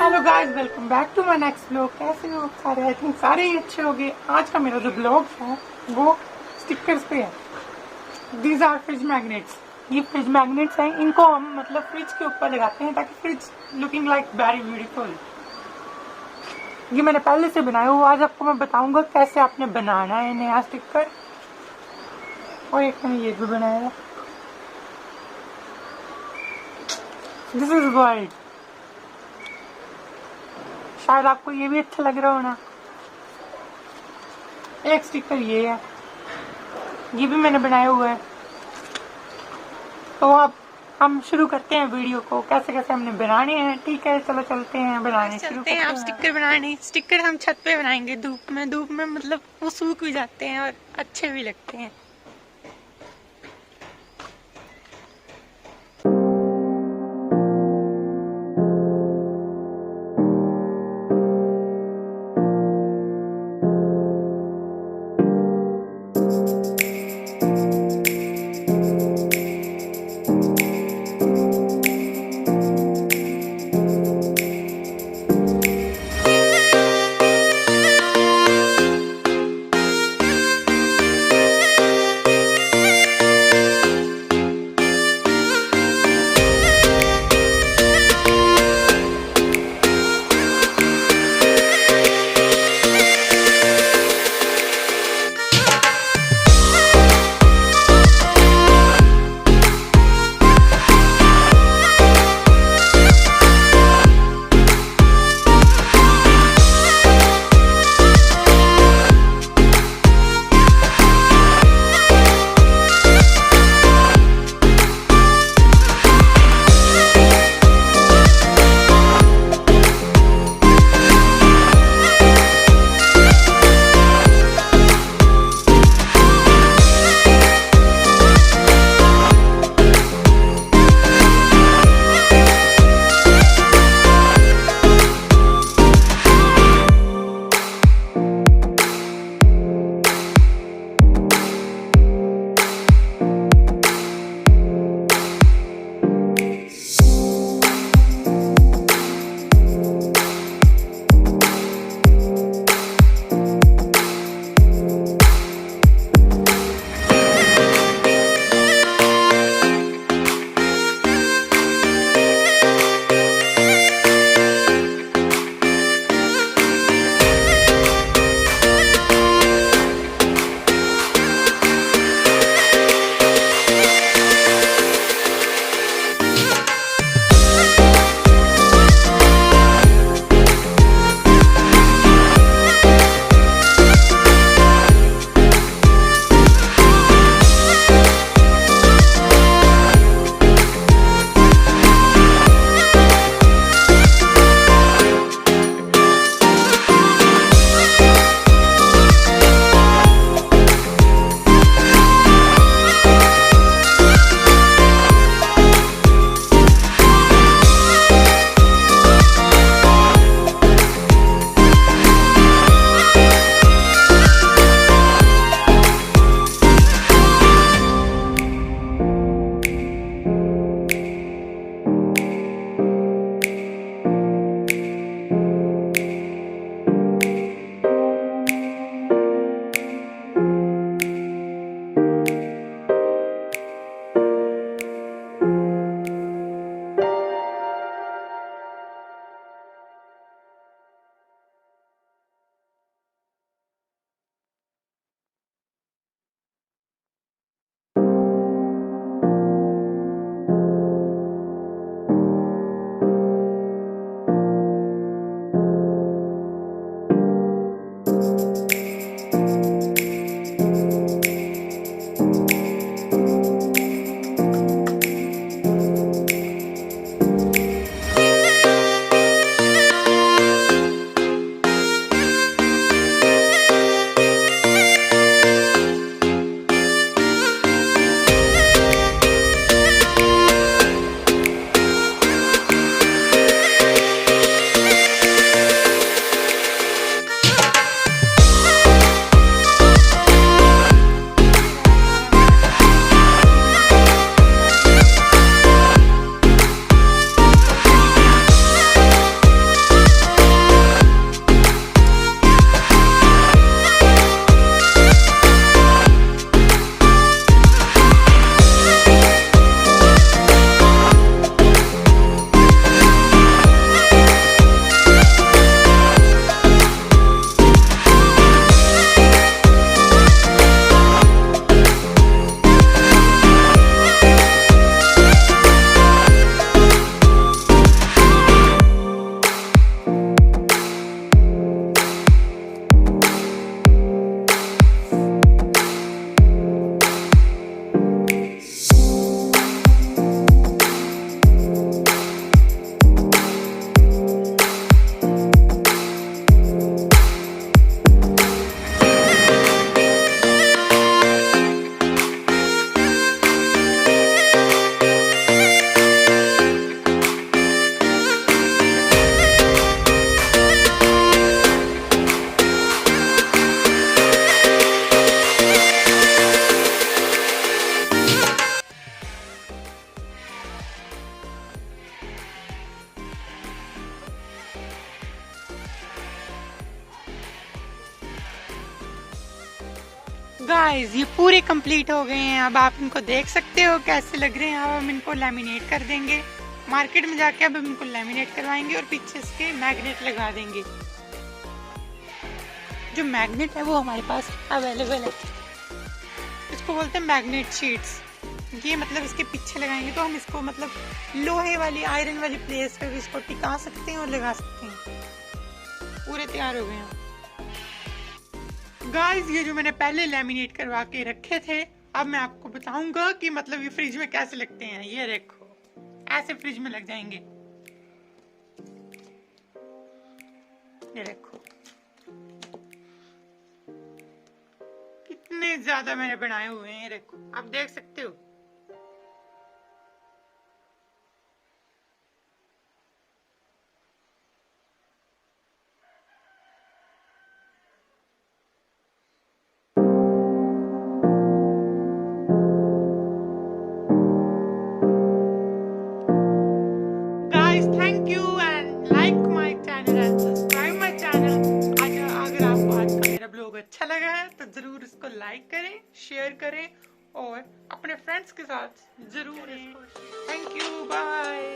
Hello guys, welcome back to my next blog. कैसे हो सारे? आई थिंक सारे ही अच्छे हो गए। आज का मेरा जो ब्लॉग है वो स्टिकर्स पे है। These are fridge magnets. ये फ्रिज मैग्नेट्स हैं, इनको हम मतलब फ्रिज के ऊपर लगाते हैं ताकि fridge looking like very beautiful. ये मैंने पहले से बनाया हुआ। आज आपको मैं बताऊंगा कैसे आपने बनाना है नया स्टिकर। और एक मैंने ये भी बनाया है। This is world. शायद आपको ये भी अच्छा लग रहा हो ना। एक स्टिकर ये है, ये भी मैंने बनाया हुआ है। तो अब हम शुरू करते हैं वीडियो को, कैसे कैसे हमने बनाने हैं। ठीक है, चलो चलते हैं बनाने शुरू करते हैं। आप स्टिकर बनाने, स्टिकर हम छत पे बनाएंगे धूप में मतलब वो सूख भी जाते हैं और अच्छे भी लगते हैं। गाइस ये पूरे कंप्लीट हो गए हैं। अब आप इनको देख सकते हो कैसे लग रहे हैं। अब हम इनको लैमिनेट कर देंगे। मार्केट में जाके अब हम इनको लैमिनेट करवाएंगे और पीछे इसके मैग्नेट लगा देंगे। जो मैग्नेट है वो हमारे पास अवेलेबल है, इसको बोलते हैं मैग्नेट शीट्स। ये मतलब इसके पीछे लगाएंगे तो हम इसको मतलब लोहे वाली आयरन वाली प्लेस पे भी इसको टिका सकते हैं और लगा सकते हैं। पूरे तैयार हो गए हैं गाइस। ये जो मैंने पहले लैमिनेट करवा के रखे थे, अब मैं आपको बताऊंगा कि मतलब ये फ्रिज में कैसे लगते हैं। ये देखो ऐसे फ्रिज में लग जाएंगे। ये देखो कितने ज्यादा मैंने बनाए हुए हैं। देखो आप देख सकते हो। Thank you and like my channel and subscribe my channel. अगर आपको आज का मेरा ब्लॉग अच्छा लगा है तो जरूर इसको लाइक करें, शेयर करें और अपने फ्रेंड्स के साथ जरूर। Thank you, bye.